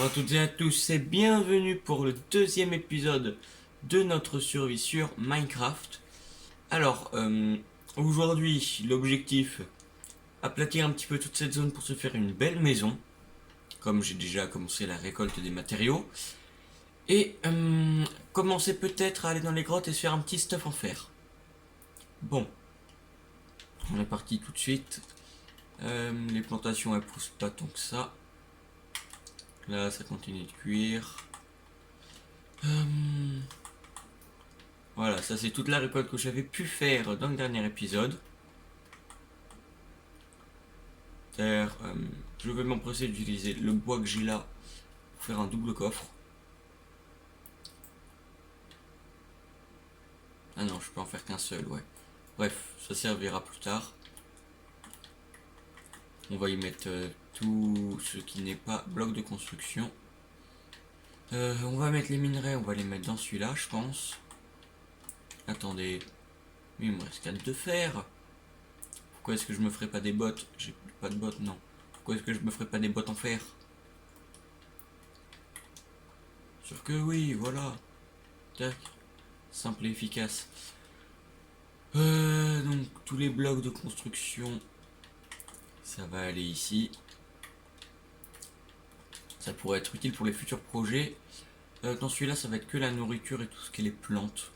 à toutes et à tous et bienvenue pour le deuxième épisode de notre survie sur Minecraft. Alors, aujourd'hui, l'objectif, aplatir un petit peu toute cette zone pour se faire une belle maison, comme j'ai déjà commencé la récolte des matériaux, et commencer peut-être à aller dans les grottes et se faire un petit stuff en fer. Bon, on est parti tout de suite. Les plantations elles poussent pas tant que ça. Là, ça continue de cuire. Voilà, ça c'est toute la récolte que j'avais pu faire dans le dernier épisode. D'ailleurs, je vais m'empresser d'utiliser le bois que j'ai là pour faire un double coffre. Ah non, je peux en faire qu'un seul, ouais. Bref, ça servira plus tard. On va y mettre tout ce qui n'est pas bloc de construction. On va mettre les minerais, on va les mettre dans celui-là, je pense. Attendez, il me reste 4 de fer. Pourquoi est-ce que je me ferais pas des bottes? J'ai pas de bottes, non. Pourquoi est-ce que je me ferais pas des bottes en fer? Sauf que oui, voilà. Tac. Simple et efficace. Donc tous les blocs de construction, ça va aller ici. Ça pourrait être utile pour les futurs projets. Dans celui-là, ça va être que la nourriture et tout ce qui est les plantes,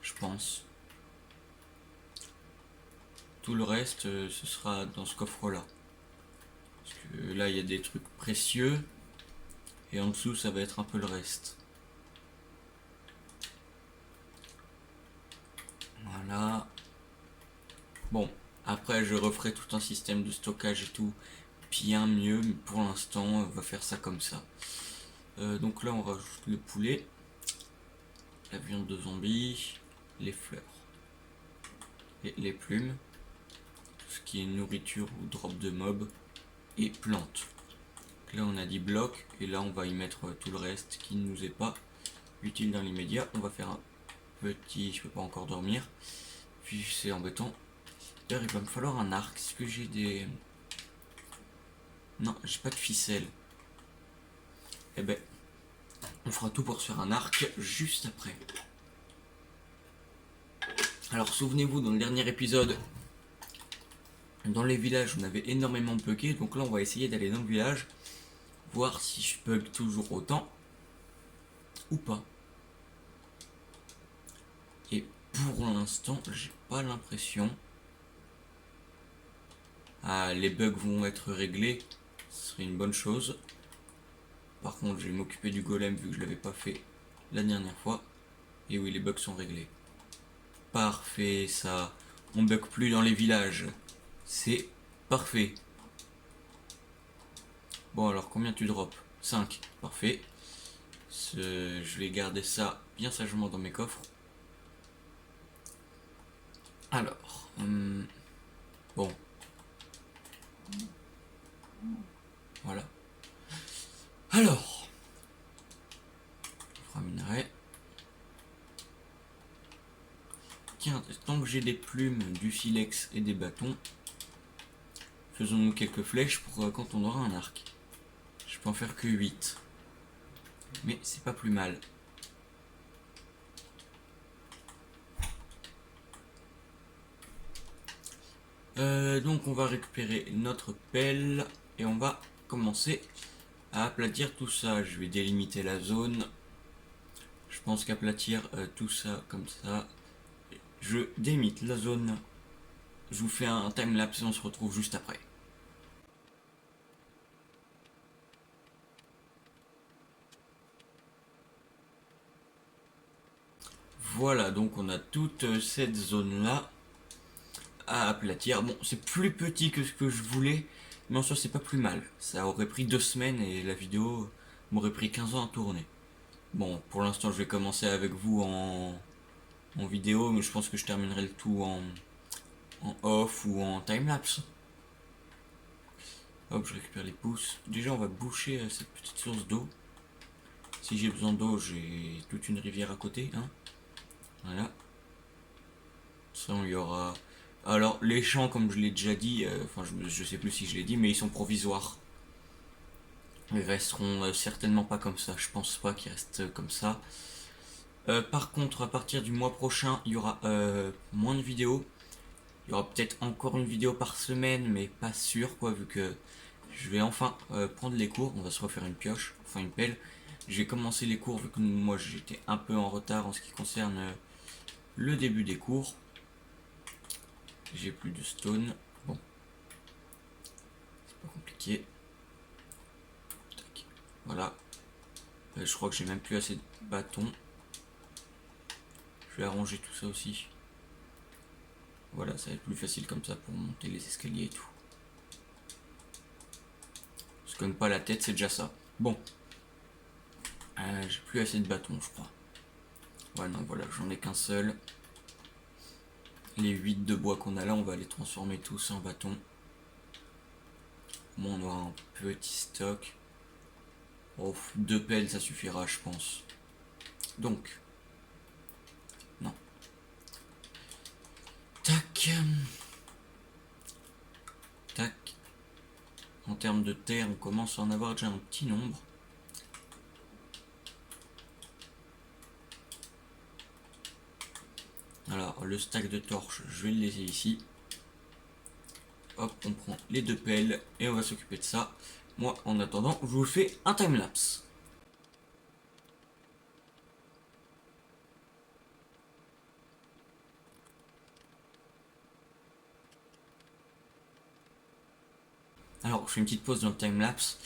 je pense. Tout le reste, ce sera dans ce coffre-là. Parce que là, il y a des trucs précieux. Et en dessous, ça va être un peu le reste. Voilà. Bon, après, je referai tout un système de stockage et tout bien mieux. Mais pour l'instant, on va faire ça comme ça. Donc là, on rajoute le poulet. La viande de zombie. Les fleurs. Et les plumes. Tout ce qui est nourriture ou drop de mob. Et plantes. Là on a dit blocs et là on va y mettre tout le reste qui ne nous est pas utile dans l'immédiat. On va faire un petit... Je peux pas encore dormir. Puis c'est embêtant. D'ailleurs il va me falloir un arc. Est-ce que j'ai des... Non, j'ai pas de ficelle. Eh ben, on fera tout pour se faire un arc juste après. Alors souvenez-vous, dans le dernier épisode, dans les villages on avait énormément bugué. Donc là on va essayer d'aller dans le village. Voir si je bug toujours autant ou pas. Et pour l'instant, j'ai pas l'impression. Ah, les bugs vont être réglés. Ce serait une bonne chose. Par contre, je vais m'occuper du golem vu que je l'avais pas fait la dernière fois. Et oui, les bugs sont réglés. Parfait, ça. On bug plus dans les villages. C'est parfait. Bon, alors combien tu drops? 5. Parfait. Je vais garder ça bien sagement dans mes coffres. Alors, bon. Voilà. Alors, on fera minerai. Tiens, tant que j'ai des plumes, du silex et des bâtons, faisons-nous quelques flèches pour quand on aura un arc. Je peux en faire que 8. Mais c'est pas plus mal. Donc on va récupérer notre pelle et on va commencer à aplatir tout ça. Je vais délimiter la zone. Je pense qu'aplatir tout ça comme ça. Je délimite la zone. Je vous fais un timelapse et on se retrouve juste après. Voilà, donc on a toute cette zone-là à aplatir. Bon, c'est plus petit que ce que je voulais, mais en soi c'est pas plus mal. Ça aurait pris 2 semaines et la vidéo m'aurait pris 15 ans à tourner. Bon, pour l'instant je vais commencer avec vous en vidéo, mais je pense que je terminerai le tout en off ou en timelapse. Hop, je récupère les pousses. Déjà on va boucher cette petite source d'eau. Si j'ai besoin d'eau, j'ai toute une rivière à côté, hein. Voilà. Ça, il y aura... Alors, les champs, comme je l'ai déjà dit, enfin, je sais plus si je l'ai dit, mais ils sont provisoires. Ils resteront certainement pas comme ça. Je pense pas qu'ils restent comme ça. Par contre, à partir du mois prochain, il y aura moins de vidéos. Il y aura peut-être encore une vidéo par semaine, mais pas sûr, quoi, vu que je vais enfin prendre les cours. On va se refaire une pioche, enfin une pelle. J'ai commencé les cours, vu que moi j'étais un peu en retard en ce qui concerne le début des cours. J'ai plus de stone. Bon, c'est pas compliqué. Tac. Voilà. Je crois que j'ai même plus assez de bâtons. Je vais arranger tout ça aussi. Voilà, ça va être plus facile comme ça pour monter les escaliers et tout. On se cogne pas la tête, c'est déjà ça. Bon. J'ai plus assez de bâtons, je crois. Ouais, non, voilà, j'en ai qu'un seul. Les 8 de bois qu'on a là, on va les transformer tous en bâtons. Bon, on aura un petit stock. Oh, 2 pelles, ça suffira, je pense. Donc. Non. Tac. Tac. En termes de terre, on commence à en avoir déjà un petit nombre. Alors, le stack de torches, je vais le laisser ici. Hop, on prend les 2 pelles et on va s'occuper de ça. Moi, en attendant, je vous fais un timelapse. Alors, je fais une petite pause dans le timelapse.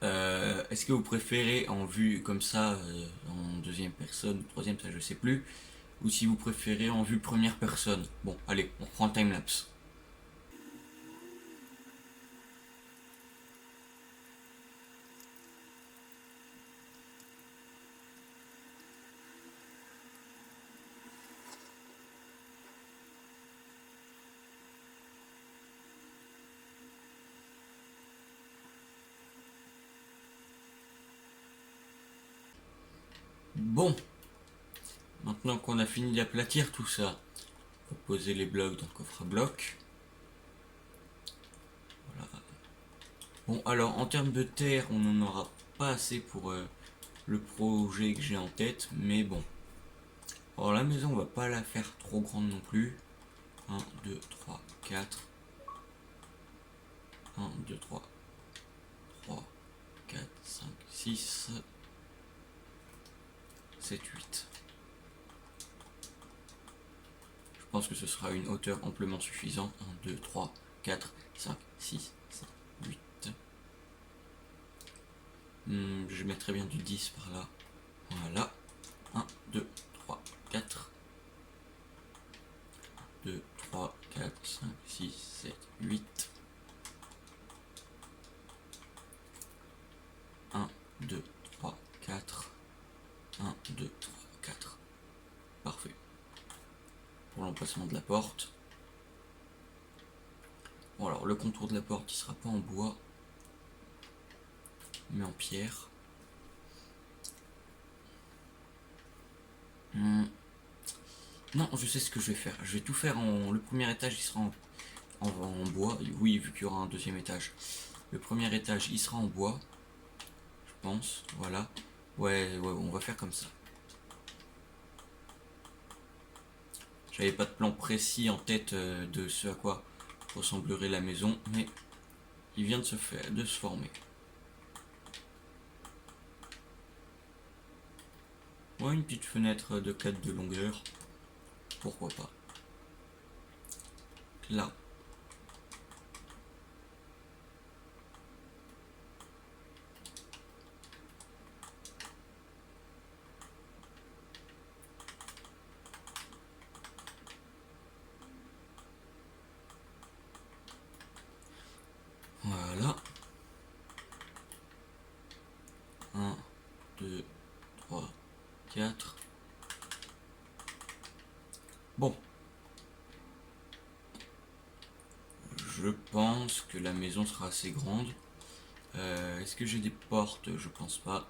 Est-ce que vous préférez en vue comme ça, en deuxième personne, troisième, ça je sais plus, ou si vous préférez en vue première personne? Bon, allez, on reprend le timelapse. Bon, maintenant qu'on a fini d'aplatir tout ça, on va poser les blocs dans le coffre à blocs. Voilà. Bon, alors en termes de terre, on n'en aura pas assez pour le projet que j'ai en tête, mais bon. Alors la maison, on va pas la faire trop grande non plus. 1, 2, 3, 4. 1, 2, 3, 3, 4, 5, 6, 7, 8. Je pense que ce sera une hauteur amplement suffisante. 1, 2, 3, 4, 5, 6, 7, 8. Je mettrai bien du 10 par là. Voilà. 1, 2, 3, 4. 2, 3, 4, 5, 6, 7, 8. 1, 2, 3, 4. 1, 2, 3, 4. Parfait. Pour l'emplacement de la porte. Bon alors le contour de la porte il sera pas en bois, mais en pierre. Non, je sais ce que je vais faire. Je vais tout faire en... Le premier étage il sera en bois. Oui, vu qu'il y aura un deuxième étage. Le premier étage il sera en bois. Je pense. Voilà. Ouais, on va faire comme ça. J'avais pas de plan précis en tête de ce à quoi ressemblerait la maison, mais il vient de se former. Ouais, une petite fenêtre de 4 de longueur. Pourquoi pas. Là. Voilà. 1, 2, 3, 4. Bon. Je pense que la maison sera assez grande. Est-ce que j'ai des portes? Je pense pas.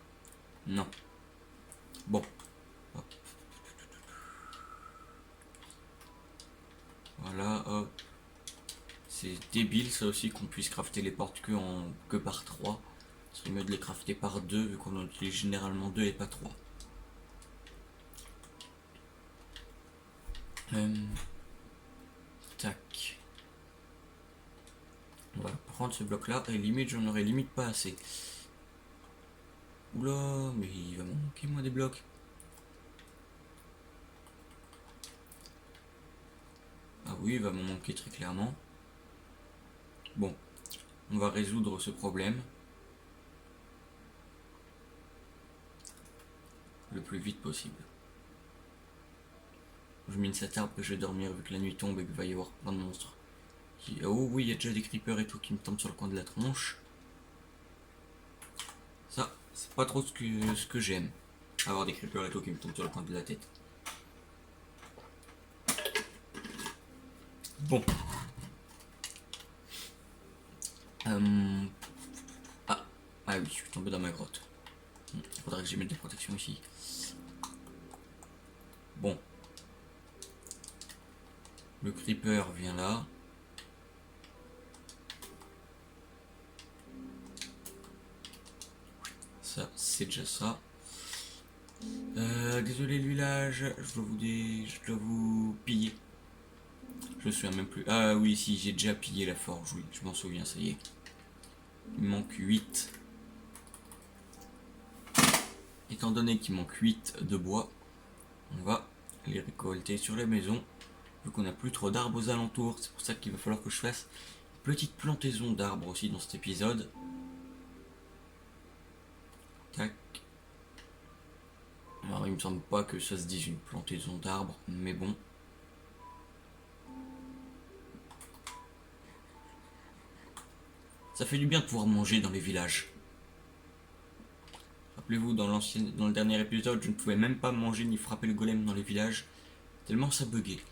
Non. Bon. Hop. Voilà, hop. C'est débile ça aussi qu'on puisse crafter les portes que par 3. Ce serait mieux de les crafter par 2 vu qu'on en utilise généralement 2 et pas 3. Tac. On va prendre ce bloc là et limite j'en aurais limite pas assez. Oula, mais il va me manquer moi des blocs. Ah oui, il va m'en manquer très clairement. Bon, on va résoudre ce problème le plus vite possible. Je mine cet arbre et je vais dormir vu que la nuit tombe et qu'il va y avoir plein de monstres. Oh oui, il y a déjà des creepers et tout qui me tombent sur le coin de la tronche. Ça, c'est pas trop ce que j'aime. Avoir des creepers et tout qui me tombent sur le coin de la tête. Bon. Ah oui, je suis tombé dans ma grotte. Il faudrait que j'y mette des protections ici. Bon. Le creeper vient là. Ça, c'est déjà ça. Désolé le village, je dois vous piller. Je me souviens même plus. Ah oui, si, j'ai déjà pillé la forge, oui, je m'en souviens, ça y est. Il manque 8. Étant donné qu'il manque 8 de bois, on va les récolter sur la maison. Vu qu'on n'a plus trop d'arbres aux alentours, c'est pour ça qu'il va falloir que je fasse une petite plantaison d'arbres aussi dans cet épisode. Tac. Alors il me semble pas que ça se dise une plantaison d'arbres, mais bon. Ça fait du bien de pouvoir manger dans les villages. Rappelez-vous, dans le dernier épisode, je ne pouvais même pas manger ni frapper le golem dans les villages, tellement ça buguait.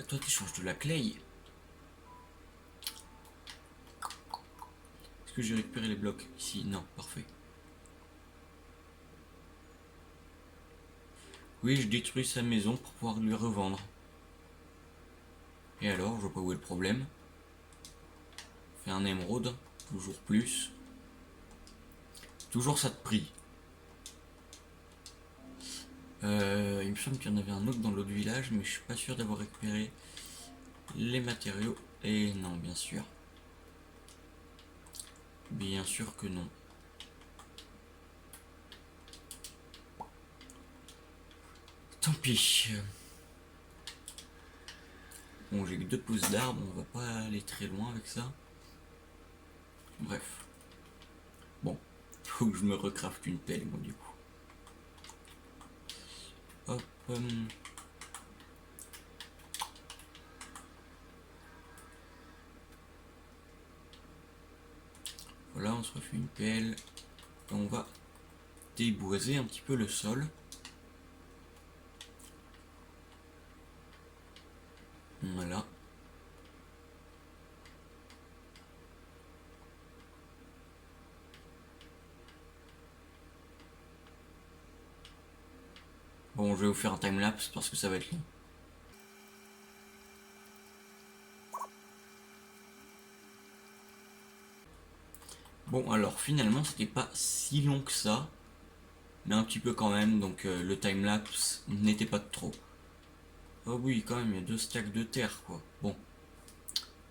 Toi, tu changes de la clay. Est-ce que j'ai récupéré les blocs ici? Non, parfait. Oui, je détruis sa maison pour pouvoir lui revendre. Et alors, je vois pas où est le problème. Fais un émeraude, toujours plus. Toujours ça de prix. Il me semble qu'il y en avait un autre dans l'autre village, mais je suis pas sûr d'avoir récupéré les matériaux. Et non, bien sûr. Bien sûr que non. Tant pis. Bon, j'ai que 2 pousses d'arbres, on va pas aller très loin avec ça. Bref. Bon, faut que je me recrafte une pelle, moi, du coup. Hop. Voilà, on se refait une pelle. Et on va déboiser un petit peu le sol. Voilà. Bon, je vais vous faire un timelapse parce que ça va être long. Bon, alors finalement, c'était pas si long que ça, mais un petit peu quand même, donc le timelapse n'était pas de trop. Oh oui, quand même, il y a 2 stacks de terre, quoi. Bon,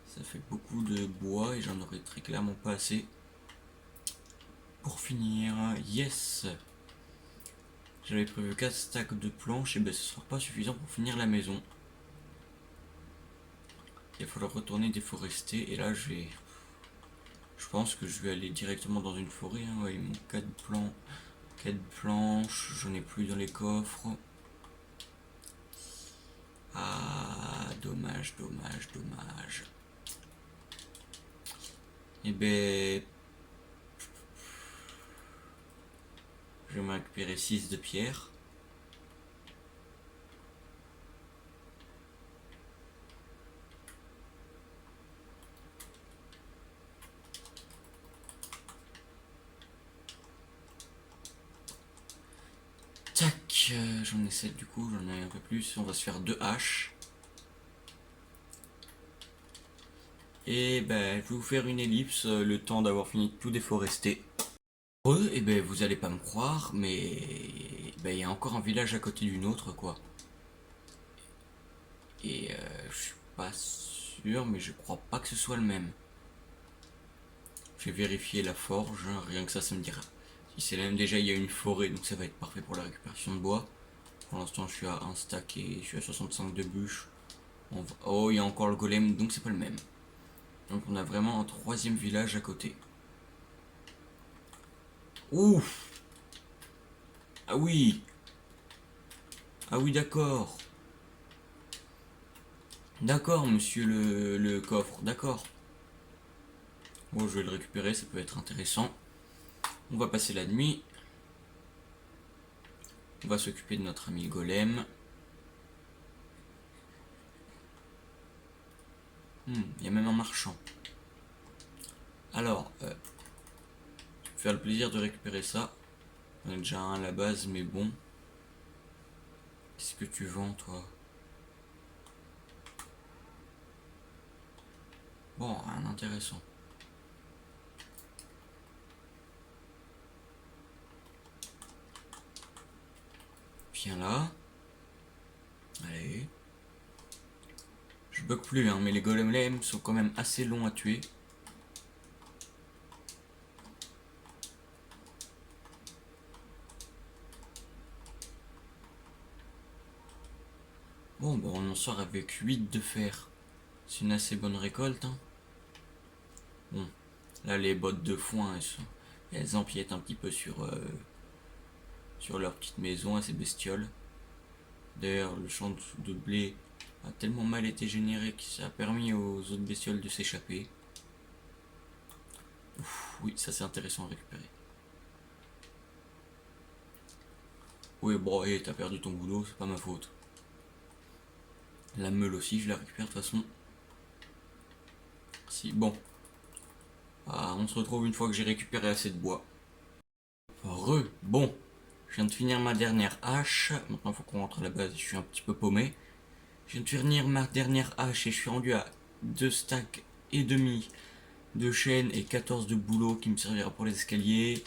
ça fait beaucoup de bois et j'en aurais très clairement pas assez. Pour finir, yes! J'avais prévu 4 stacks de planches, et ben ce sera pas suffisant pour finir la maison. Il va falloir retourner déforester, et là je vais... Je pense que je vais aller directement dans une forêt, hein. Ouais, il manque 4 planches, j'en ai plus dans les coffres. Ah, dommage, dommage, dommage. Et ben... Je vais me récupérer 6 de pierre. Tac, j'en ai 7 du coup, j'en ai un peu plus. On va se faire 2 haches. Et ben, je vais vous faire une ellipse, le temps d'avoir fini de tout déforester. Et ben vous allez pas me croire, mais ben, il y a encore un village à côté d'une autre, quoi. Et je suis pas sûr, mais je crois pas que ce soit le même. Je vais vérifier la forge, hein, rien que ça me dira. Si c'est le même, déjà il y a une forêt, donc ça va être parfait pour la récupération de bois. Pour l'instant, je suis à 1 stack et je suis à 65 de bûches. Oh, il y a encore le golem, donc c'est pas le même. Donc on a vraiment un troisième village à côté. Ouf! Ah oui! Ah oui, d'accord. D'accord, monsieur le coffre, d'accord. Bon, je vais le récupérer, ça peut être intéressant. On va passer la nuit. On va s'occuper de notre ami golem. Il y a même un marchand. Alors, tu peux faire le plaisir de récupérer ça. On a déjà un à la base, mais bon. Qu'est-ce que tu vends, toi? Bon, rien d'intéressant. Viens là. Allez. Je bug plus, hein, mais les golems sont quand même assez longs à tuer. Bon, on en sort avec 8 de fer. C'est une assez bonne récolte, hein. Bon, là les bottes de foin, elles empiètent un petit peu sur leur petite maison à ces bestioles. D'ailleurs, le champ de blé a tellement mal été généré que ça a permis aux autres bestioles de s'échapper. Oui, ça c'est intéressant à récupérer. Oui, bon, et t'as perdu ton boulot, c'est pas ma faute. La meule aussi, je la récupère de toute façon. Si, bon. Ah, on se retrouve une fois que j'ai récupéré assez de bois. Bon. Je viens de finir ma dernière hache. Maintenant, il faut qu'on rentre à la base. Je suis un petit peu paumé. Je viens de finir ma dernière hache et je suis rendu à 2 stacks et demi de chaîne et 14 de boulot qui me servira pour les escaliers.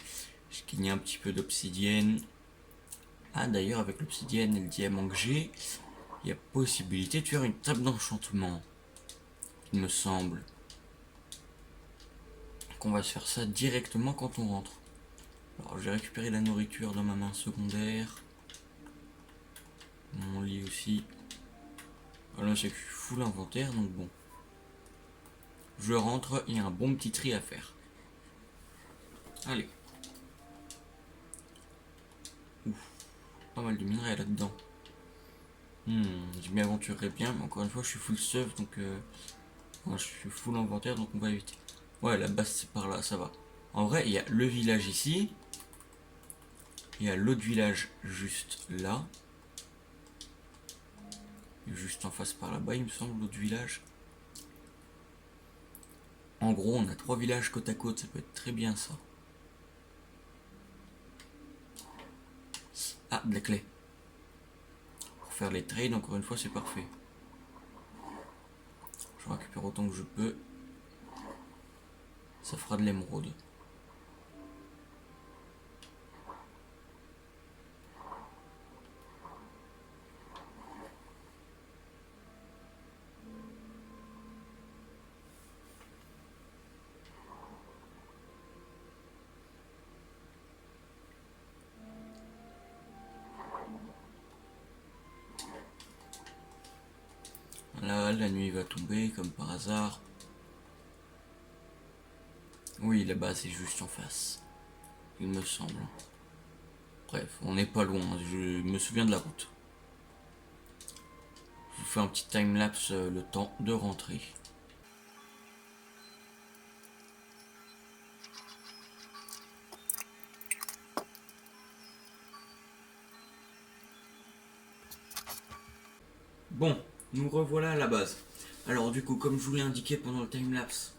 J'ai gagné un petit peu d'obsidienne. Ah, d'ailleurs, avec l'obsidienne et le diamant que j'ai, il y a possibilité de faire une table d'enchantement. Il me semble qu'on va se faire ça directement quand on rentre. Alors, j'ai récupéré la nourriture dans ma main secondaire. Mon lit aussi. Voilà, c'est full inventaire, donc bon. Je rentre, il y a un bon petit tri à faire. Allez. Ouf, pas mal de minerais là-dedans. Je m'y aventurerai bien, mais encore une fois, je suis full stuff, donc je suis full inventaire, donc on va éviter. Ouais, la base c'est par là, ça va. En vrai, il y a le village ici. Il y a l'autre village juste là. Juste en face par là-bas, il me semble, l'autre village. En gros, on a 3 villages côte à côte, ça peut être très bien ça. Ah, de la clé. Pour faire les trades, encore une fois, c'est parfait. Je récupère autant que je peux. Ça fera de l'émeraude. Là, la nuit va tomber, comme par hasard. Oui, là-bas, c'est juste en face. Il me semble. Bref, on n'est pas loin, je me souviens de la route. Je vous fais un petit time-lapse le temps de rentrer. Bon, nous revoilà à la base. Alors du coup, comme je vous l'ai indiqué pendant le time-lapse,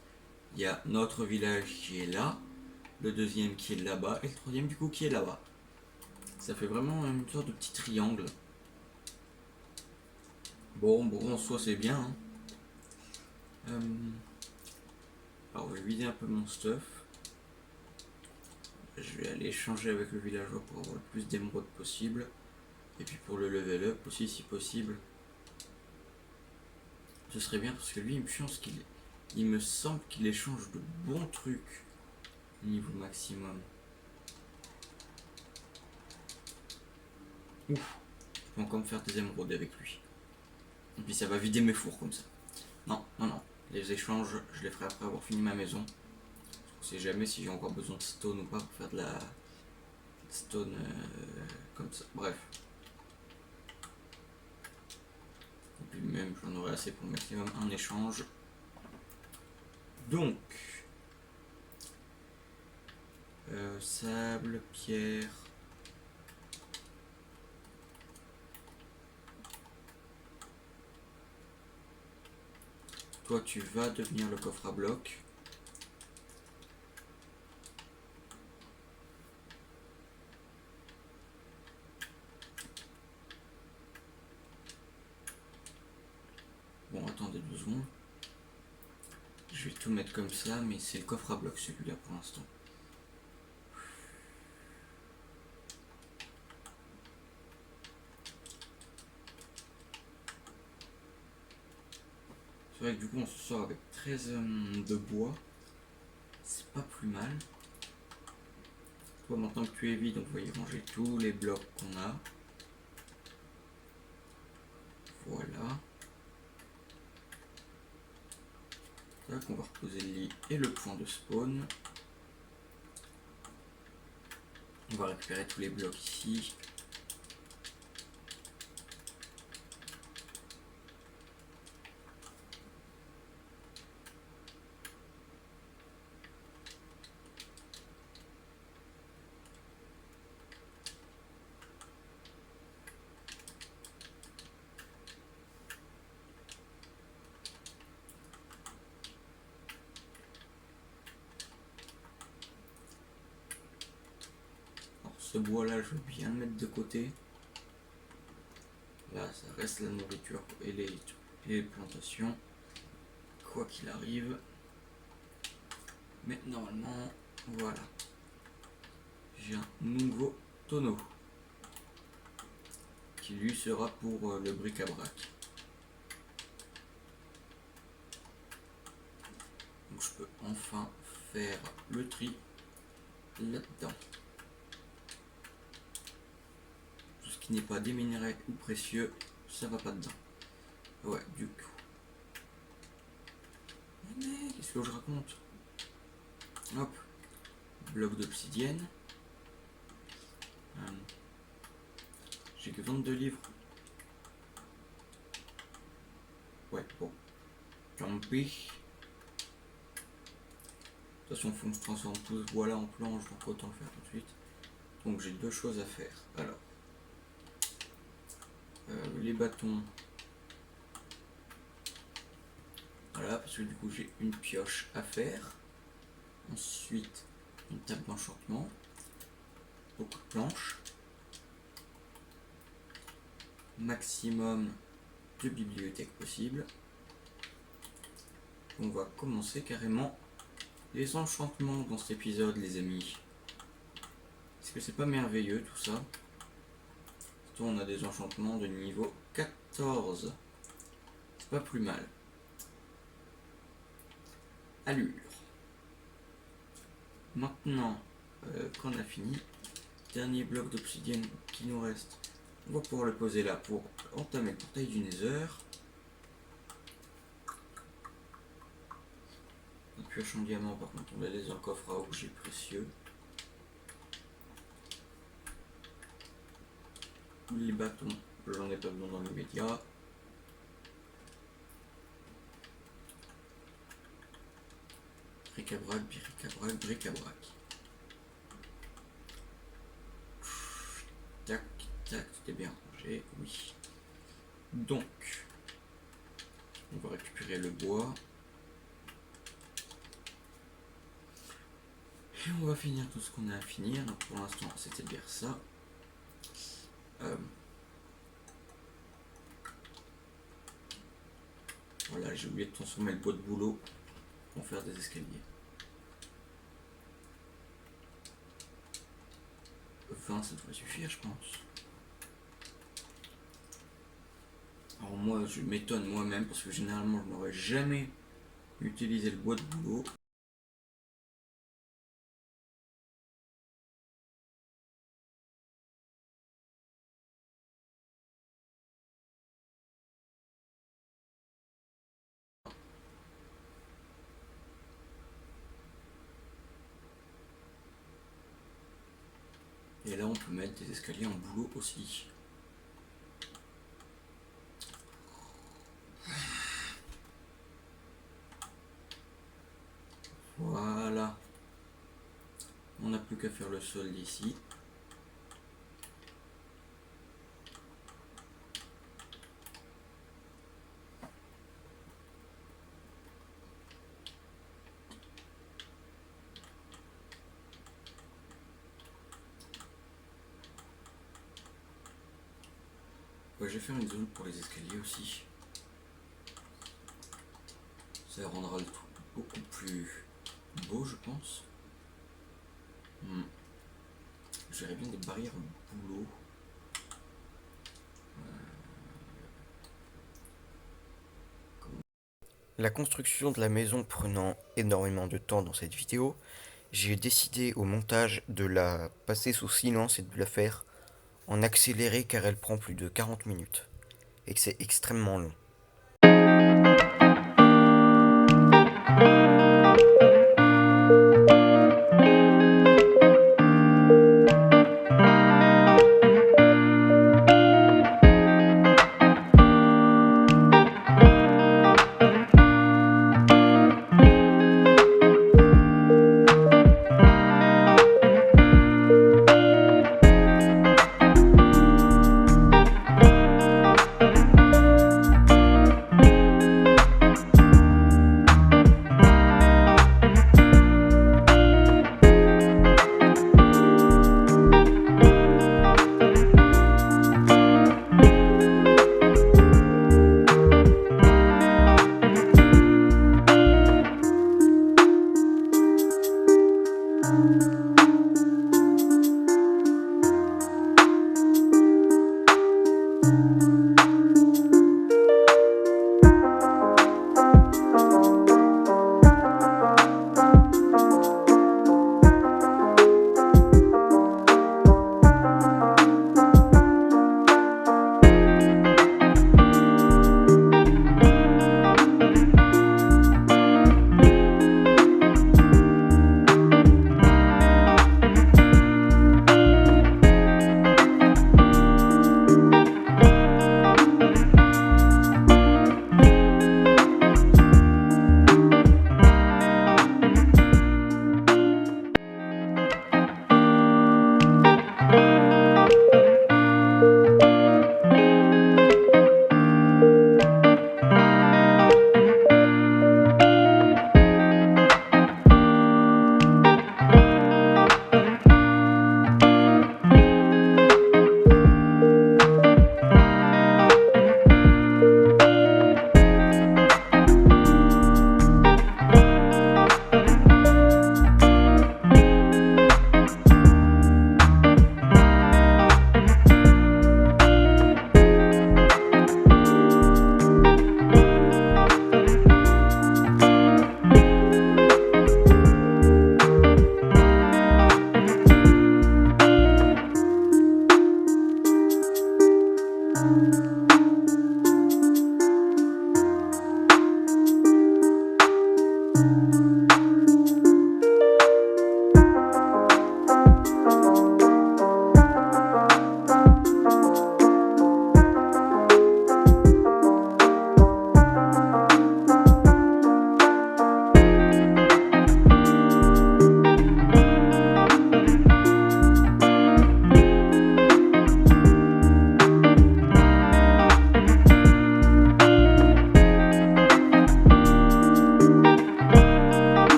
il y a notre village qui est là, le deuxième qui est là-bas, et le troisième du coup qui est là-bas. Ça fait vraiment une sorte de petit triangle. Bon, en soi c'est bien. Hein. Alors je vais vider un peu mon stuff. je vais aller échanger avec le villageois pour avoir le plus d'émeraudes possible. Et puis pour le level up aussi si possible. Ce serait bien parce que lui il me semble qu'il échange de bons trucs au niveau maximum. Ouf, je peux encore me faire des émeraudes avec lui. Et puis ça va vider mes fours comme ça. Non, non, non. Les échanges, je les ferai après avoir fini ma maison. On sait jamais si j'ai encore besoin de stone ou pas pour faire de la stone comme ça. Bref. Et puis même, j'en aurai assez pour maximum un échange. Donc, sable, pierre. Toi, tu vas devenir le coffre à bloc. Bon, attendez 2 secondes. Je vais tout mettre comme ça, mais c'est le coffre à bloc celui-là pour l'instant. C'est vrai que du coup on se sort avec 13 de bois. C'est pas plus mal. Toi maintenant que tu es vide, on va y ranger tous les blocs qu'on a. Voilà. Tac, on va reposer le lit et le point de spawn. On va récupérer tous les blocs ici. Ce bois là je vais bien le mettre de côté. Là ça reste la nourriture et les plantations. Quoi qu'il arrive. Mais normalement voilà. J'ai un nouveau tonneau. Qui lui sera pour le bric-à-brac. Donc je peux enfin faire le tri là-dedans. Qui n'est pas des minerais ou précieux, ça va pas dedans. Ouais, du coup. Mais qu'est-ce que je raconte? Hop. Bloc d'obsidienne. J'ai que 22 livres. Ouais, bon. Tant pis. De toute façon, il faut que je transforme tout ce bois là en planche, donc autant le faire tout de suite. Donc j'ai 2 choses à faire. Alors. Les bâtons. Voilà, parce que du coup j'ai une pioche à faire. Ensuite, une table d'enchantement. Beaucoup de planches. Maximum de bibliothèques possible. On va commencer carrément les enchantements dans cet épisode, les amis. Est-ce que c'est pas merveilleux tout ça? Surtout on a des enchantements de niveau 14. C'est pas plus mal. Allure. Maintenant qu'on a fini, dernier bloc d'obsidienne qui nous reste, on va pouvoir le poser là pour entamer le portail du Nether. Une pioche en diamant, par contre, on la laisse dans le coffre à objets précieux. Les bâtons, j'en ai pas besoin dans l'immédiat. Bric-à-brac, bric-à-brac, bric-à-brac. Tac, tac, tout est bien rangé, oui. Donc, on va récupérer le bois. Et on va finir tout ce qu'on a à finir. Donc pour l'instant, c'était bien ça. Voilà, j'ai oublié de transformer le bois de boulot pour faire des escaliers. 20, ça devrait suffire, je pense. Alors moi, je m'étonne moi-même parce que généralement, je n'aurais jamais utilisé le bois de boulot. Et là, on peut mettre des escaliers en boulot aussi. Voilà. On n'a plus qu'à faire le sol d'ici. Ouais, je vais faire une zone pour les escaliers aussi. Ça rendra le tout beaucoup plus beau, je pense. J'aurais bien des barrières boulot. La construction de la maison prenant énormément de temps dans cette vidéo, j'ai décidé au montage de la passer sous silence et de la faire en accéléré car elle prend plus de 40 minutes et que c'est extrêmement long.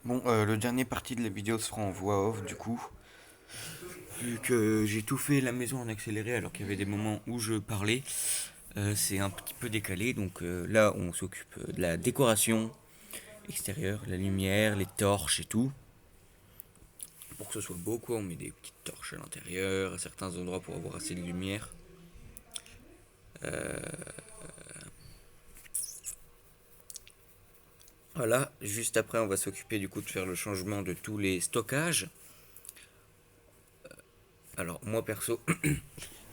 Bon, le dernier partie de la vidéo sera en voix off du coup. Vu que j'ai tout fait la maison en accéléré alors qu'il y avait des moments où je parlais, c'est un petit peu décalé. Donc là, on s'occupe de la décoration extérieure, la lumière, les torches et tout. Pour que ce soit beau, quoi, on met des petites torches à l'intérieur, à certains endroits pour avoir assez de lumière. Voilà, juste après, on va s'occuper du coup de faire le changement de tous les stockages. Alors, moi perso,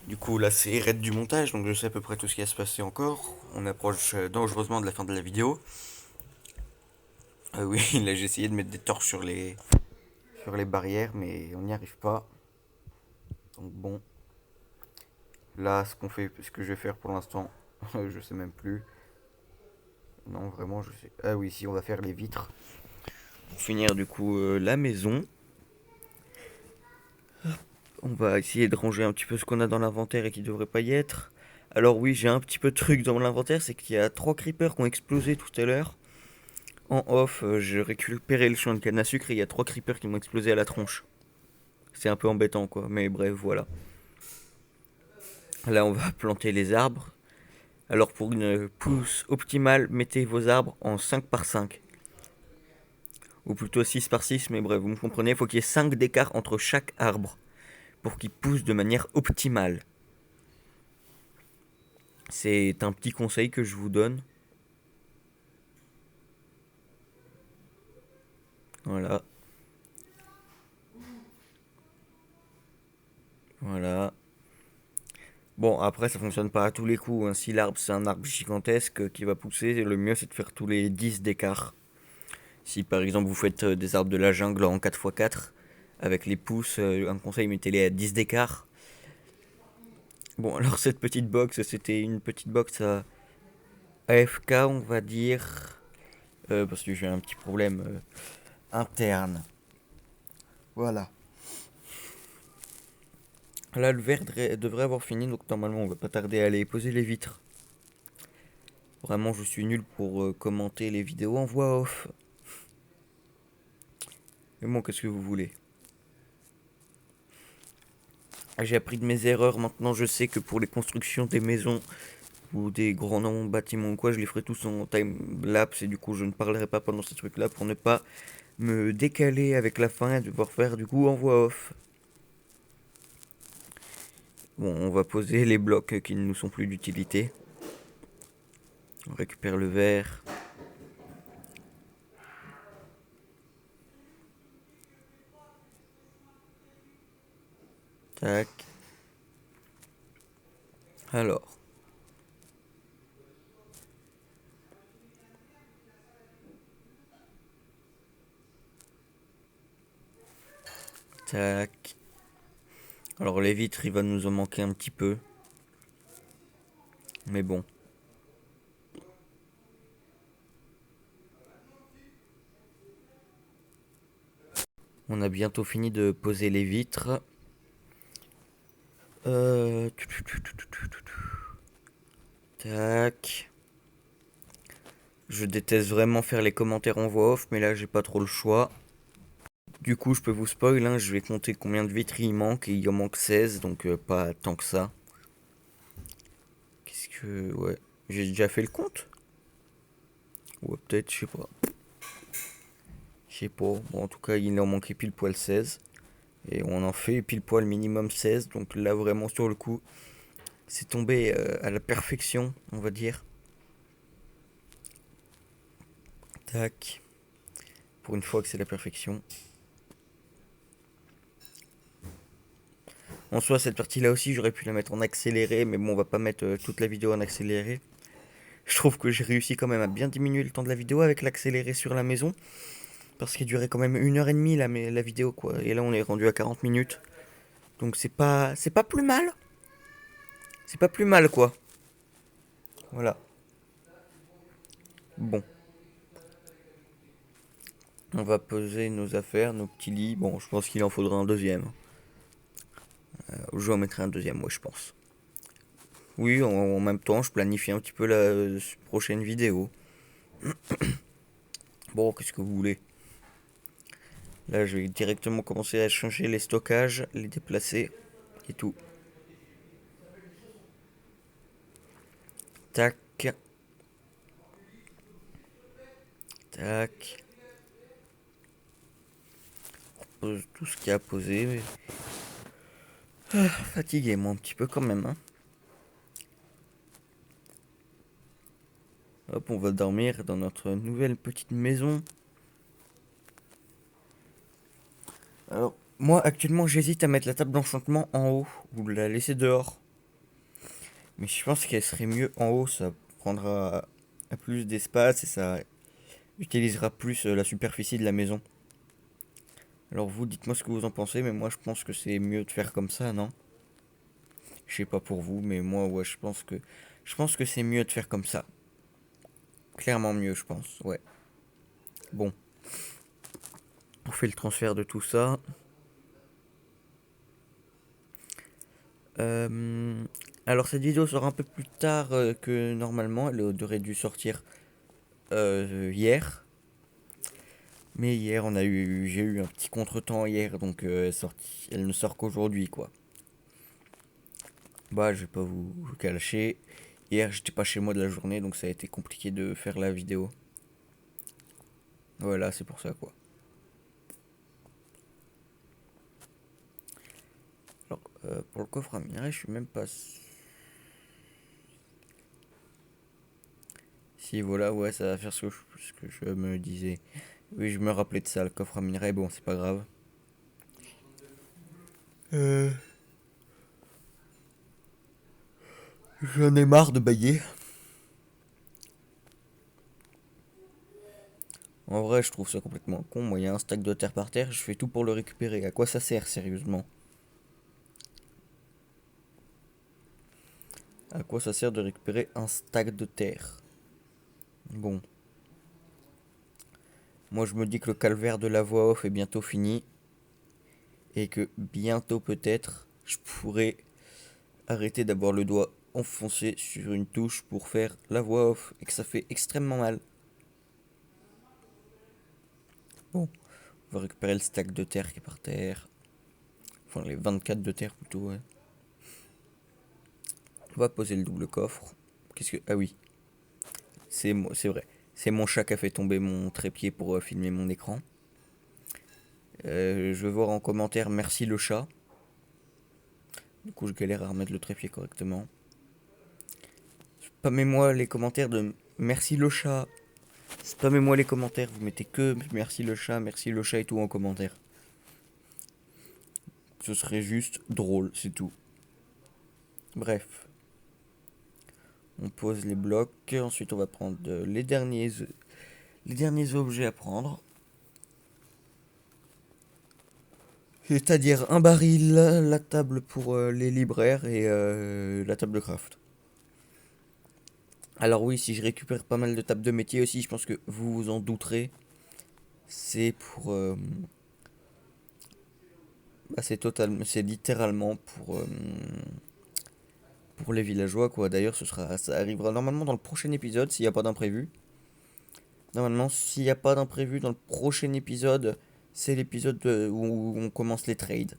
du coup, là, c'est raid du montage, donc je sais à peu près tout ce qui va se passer encore. On approche dangereusement de la fin de la vidéo. Oui, là, j'ai essayé de mettre des torches sur les barrières, mais on n'y arrive pas. Donc bon, là, ce que je vais faire pour l'instant, je sais même plus. Non, vraiment, je sais. Ah oui, si, on va faire les vitres. Pour finir, du coup, la maison. On va essayer de ranger un petit peu ce qu'on a dans l'inventaire et qui devrait pas y être. Alors oui, j'ai un petit peu de truc dans l'inventaire, c'est qu'il y a 3 creepers qui ont explosé tout à l'heure. En off, j'ai récupéré le champ de canne à sucre et il y a 3 creepers qui m'ont explosé à la tronche. C'est un peu embêtant quoi, mais bref, voilà. Là, on va planter les arbres. Alors pour une pousse optimale, mettez vos arbres en 5 par 5. Ou plutôt 6 par 6, mais bref, vous me comprenez, il faut qu'il y ait 5 d'écart entre chaque arbre pour qu'il pousse de manière optimale. C'est un petit conseil que je vous donne. Voilà. Voilà. Bon, après, ça fonctionne pas à tous les coups, hein. Si l'arbre, c'est un arbre gigantesque qui va pousser, le mieux, c'est de faire tous les 10 d'écart. Si, par exemple, vous faites des arbres de la jungle en 4x4, avec les pousses, un conseil, mettez-les à 10 d'écart. Bon, alors, cette petite box, c'était une petite box à AFK, on va dire. Parce que j'ai un petit problème interne. Voilà. Là, le verre devrait avoir fini, donc normalement, on va pas tarder à aller poser les vitres. Vraiment, je suis nul pour commenter les vidéos en voix off. Mais bon, qu'est-ce que vous voulez? J'ai appris de mes erreurs, maintenant je sais que pour les constructions des maisons ou des grands bâtiments ou quoi, je les ferai tous en time-lapse et du coup je ne parlerai pas pendant ces trucs-là pour ne pas me décaler avec la fin et devoir faire du coup en voix off. Bon, on va poser les blocs qui ne nous sont plus d'utilité. On récupère le verre. Tac. Alors. Tac. Alors les vitres, il va nous en manquer un petit peu. Mais bon. On a bientôt fini de poser les vitres. Tac. Je déteste vraiment faire les commentaires en voix off, mais là j'ai pas trop le choix. Du coup, je peux vous spoil, hein, je vais compter combien de vitres il manque, et il en manque 16, donc pas tant que ça. Qu'est-ce que... Ouais. J'ai déjà fait le compte? Ouais, peut-être, je sais pas. Je sais pas. Bon, en tout cas, il en manquait pile poil 16. Et on en fait pile poil minimum 16, donc là vraiment sur le coup, c'est tombé à la perfection, on va dire. Tac. Pour une fois que c'est la perfection. En soi, cette partie-là aussi, j'aurais pu la mettre en accéléré, mais bon, on va pas mettre toute la vidéo en accéléré. Je trouve que j'ai réussi quand même à bien diminuer le temps de la vidéo avec l'accéléré sur la maison. Parce qu'il durait quand même 1h30 la vidéo, quoi. Et là, on est rendu à 40 minutes. Donc c'est pas plus mal. C'est pas plus mal, quoi. Voilà. Bon. On va poser nos affaires, nos petits lits. Bon, je pense qu'il en faudra un deuxième. Je en mettrai un deuxième, moi, je pense. Oui, en même temps, je planifie un petit peu la prochaine vidéo. Bon, qu'est-ce que vous voulez? Là, je vais directement commencer à changer les stockages, les déplacer et tout. Tac. Tac. On pose tout ce qu'il y a à poser. Fatigué, moi, un petit peu quand même. Hein. Hop, on va dormir dans notre nouvelle petite maison. Alors, moi, actuellement, j'hésite à mettre la table d'enchantement en haut ou la laisser dehors. Mais je pense qu'elle serait mieux en haut, ça prendra plus d'espace et ça utilisera plus la superficie de la maison. Alors vous, dites-moi ce que vous en pensez, mais moi je pense que c'est mieux de faire comme ça, non? Je sais pas pour vous, mais moi ouais, je pense que c'est mieux de faire comme ça. Clairement mieux, je pense. Ouais. Bon, on fait le transfert de tout ça. Euh, alors cette vidéo sera un peu plus tard que normalement. Elle aurait dû sortir hier. Mais hier, j'ai eu un petit contretemps hier, donc elle ne sort qu'aujourd'hui, quoi. Bah, je vais pas vous cacher. Hier, j'étais pas chez moi de la journée, donc ça a été compliqué de faire la vidéo. Voilà, c'est pour ça, quoi. Alors, pour le coffre à minerai, je suis même pas. Si, voilà, ouais, ça va faire ce que je me disais. Oui, je me rappelais de ça, le coffre à minerai, bon, c'est pas grave. Euh, J'en ai marre de bailler. En vrai, je trouve ça complètement con. Moi, il y a un stack de terre par terre, je fais tout pour le récupérer. À quoi ça sert, sérieusement? À quoi ça sert de récupérer un stack de terre? Bon. Moi, je me dis que le calvaire de la voix off est bientôt fini. Et que bientôt, peut-être, je pourrais arrêter d'avoir le doigt enfoncé sur une touche pour faire la voix off. Et que ça fait extrêmement mal. Bon. On va récupérer le stack de terre qui est par terre. Enfin, les 24 de terre plutôt, ouais. On va poser le double coffre. Qu'est-ce que. Ah oui. C'est vrai. C'est mon chat qui a fait tomber mon trépied pour filmer mon écran. Je vais voir en commentaire merci le chat. Du coup, je galère à remettre le trépied correctement. Spammez-moi les commentaires de merci le chat. Spammez-moi les commentaires. Vous mettez que merci le chat et tout en commentaire. Ce serait juste drôle, c'est tout. Bref. On pose les blocs. Ensuite, on va prendre les derniers objets à prendre. C'est-à-dire un baril, la table pour les libraires et la table de craft. Alors oui, si je récupère pas mal de tables de métier aussi, je pense que vous vous en douterez. C'est pour... c'est littéralement pour les villageois, quoi. D'ailleurs, ça arrivera normalement dans le prochain épisode, s'il n'y a pas d'imprévu. Normalement, s'il n'y a pas d'imprévu dans le prochain épisode, c'est l'épisode où on commence les trades.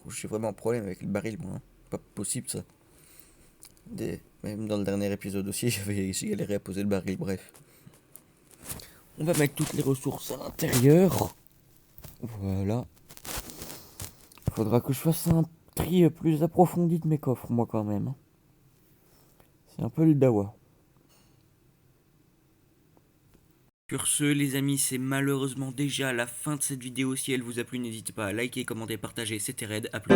J'ai vraiment un problème avec le baril, moi. Hein. Pas possible, ça. Même dans le dernier épisode aussi, j'ai galéré à poser le baril, bref. On va mettre toutes les ressources à l'intérieur. Voilà. Faudra que je fasse un tri plus approfondi de mes coffres, moi, quand même. C'est un peu le dawa. Sur ce, les amis, c'est malheureusement déjà la fin de cette vidéo. Si elle vous a plu, n'hésitez pas à liker, commenter, partager. C'était Red. À plus.